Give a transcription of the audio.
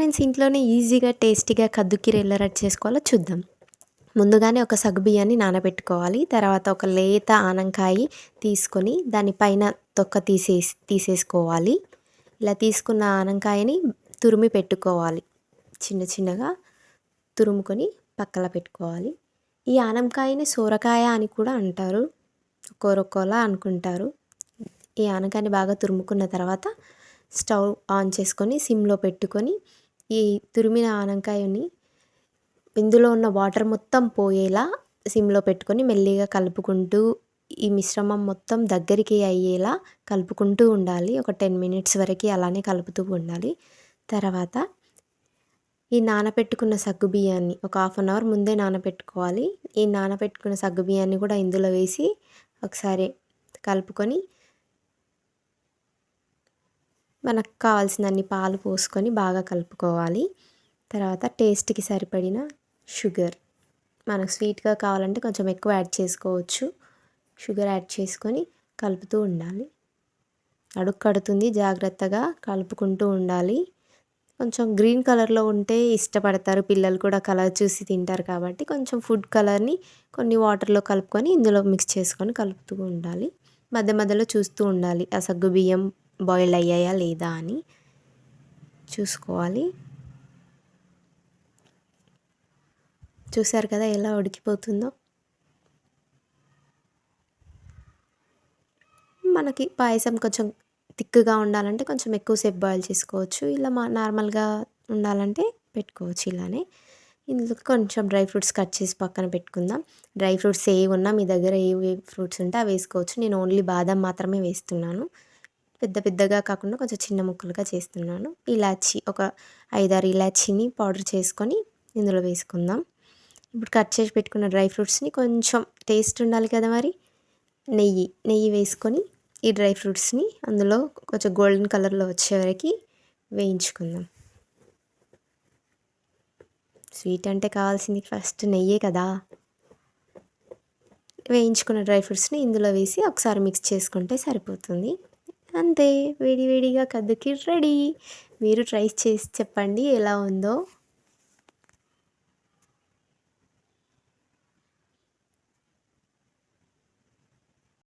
Friends, ఇంట్లోనే ఈజీగా టేస్టీగా కద్దు కీర ఎలా రెడీ చేసుకోవాలో చూద్దాం. ముందుగానే ఒక సగ్గుబియ్యాన్ని నానబెట్టుకోవాలి. తర్వాత ఒక లేత ఆనంకాయ తీసుకొని దాని పైన తొక్క తీసేసుకోవాలి. ఇలా తీసుకున్న ఆనంకాయని తురిమి పెట్టుకోవాలి. చిన్న చిన్నగా తురుముకొని పక్కన పెట్టుకోవాలి. ఈ ఆనంకాయని సోరకాయ అని కూడా అంటారు, ఒక్కొక్కలా అనుకుంటారు. ఈ ఆనకాయని బాగా తురుముకున్న తర్వాత స్టవ్ ఆన్ చేసుకొని సిమ్లో పెట్టుకొని ఈ తురిమిన ఆనకాయని ఇందులో ఉన్న వాటర్ మొత్తం పోయేలా సిమ్లో పెట్టుకొని మెల్లిగా కలుపుకుంటూ ఈ మిశ్రమం మొత్తం దగ్గరికి అయ్యేలా కలుపుకుంటూ ఉండాలి. ఒక 10 మినిట్స్ వరకు అలానే కలుపుతూ ఉండాలి. తర్వాత ఈ నానబెట్టుకున్న సగ్గుబియ్యాన్ని ఒక హాఫ్ అన్ అవర్ ముందే నానబెట్టుకోవాలి. ఈ నానబెట్టుకున్న సగ్గుబియ్యాన్ని కూడా ఇందులో వేసి ఒకసారి కలుపుకొని మనకు కావాల్సినన్ని పాలు పోసుకొని బాగా కలుపుకోవాలి. తర్వాత టేస్ట్కి సరిపడిన షుగర్, మనకు స్వీట్గా కావాలంటే కొంచెం ఎక్కువ యాడ్ చేసుకోవచ్చు. షుగర్ యాడ్ చేసుకొని కలుపుతూ ఉండాలి. అడుగు కడుతుంది, జాగ్రత్తగా కలుపుకుంటూ ఉండాలి. కొంచెం గ్రీన్ కలర్లో ఉంటే ఇష్టపడతారు పిల్లలు కూడా, కలర్ చూసి తింటారు కాబట్టి కొంచెం ఫుడ్ కలర్ని కొన్ని వాటర్లో కలుపుకొని ఇందులో మిక్స్ చేసుకొని కలుపుతూ ఉండాలి. మధ్య మధ్యలో చూస్తూ ఉండాలి ఆ సగ్గుబియ్యం బాయిల్ అయ్యాయా లేదా అని చూసుకోవాలి. చూసారు కదా ఎలా ఉడికిపోతుందో. మనకి పాయసం కొంచెం థిక్గా ఉండాలంటే కొంచెం ఎక్కువసేపు బాయిల్ చేసుకోవచ్చు. ఇలా నార్మల్గా ఉండాలంటే పెట్టుకోవచ్చు ఇలానే. ఇందులో కొంచెం డ్రై ఫ్రూట్స్ కట్ చేసి పక్కన పెట్టుకుందాం. డ్రై ఫ్రూట్స్ ఏవి ఉన్నా మీ దగ్గర ఏ ఫ్రూట్స్ ఉంటే అవి వేసుకోవచ్చు. నేను ఓన్లీ బాదం మాత్రమే వేస్తున్నాను. పెద్ద పెద్దగా కాకుండా కొంచెం చిన్న ముక్కలుగా చేస్తున్నాను. ఇలాచి ఒక 5-6 ఇలాచీని పౌడర్ చేసుకొని ఇందులో వేసుకుందాం. ఇప్పుడు కట్ చేసి పెట్టుకున్న డ్రై ఫ్రూట్స్ని కొంచెం టేస్ట్ ఉండాలి కదా, మరి నెయ్యి వేసుకొని ఈ డ్రై ఫ్రూట్స్ని అందులో కొంచెం గోల్డెన్ కలర్లో వచ్చే వరకు వేయించుకుందాం. స్వీట్ అంటే కావాల్సింది ఫస్ట్ నెయ్యే కదా. వేయించుకున్న డ్రై ఫ్రూట్స్ని ఇందులో వేసి ఒకసారి మిక్స్ చేసుకుంటే సరిపోతుంది. అంతే, వేడివేడిగా కద్దు కీర్ రెడీ. మీరు ట్రై చేసి చెప్పండి ఎలా ఉందో.